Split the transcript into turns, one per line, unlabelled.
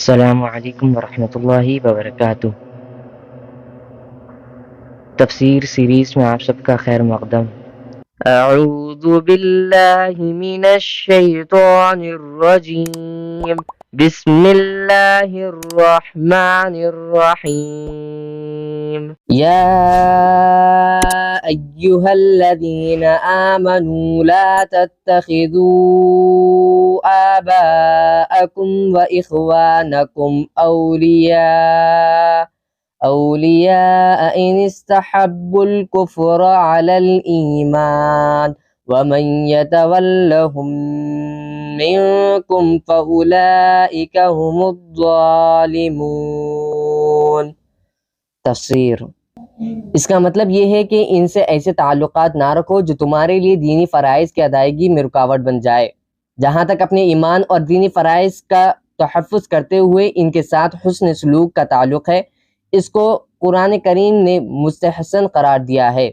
अस्सलामु अलैकुम वरहमतुल्लाहि वबरकातुह। तफसीर सीरीज में आप सबका खैर मकदम। अऊज़ु बिल्लाहि मिनश शैतानिर रजीम। बिस्मिल्लाहिर रहमानिर रहीम। या अय्युहल्लज़ीना आमनू ला तत्तखिज़ू आबाअकुम व इख्वानकुम औलिया इन इस्तहब्बुल कुफ्र अलल ईमान वमन यतवल्लहुम मिनकुम फउलाइका हुमुज़्ज़ालिमून। तफसीर, इसका मतलब ये है कि इनसे ऐसे ताल्लुकात ना रखो जो तुम्हारे लिए दीनी फ़राइज़ की अदायगी में रुकावट बन जाए। जहाँ तक अपने ईमान और दीनी फ़राइज़ का तहफ़्फ़ुज़ करते हुए इनके साथ हुस्न सलूक का ताल्लुक़ है, इसको कुरान करीम ने मुस्तहसन करार दिया है।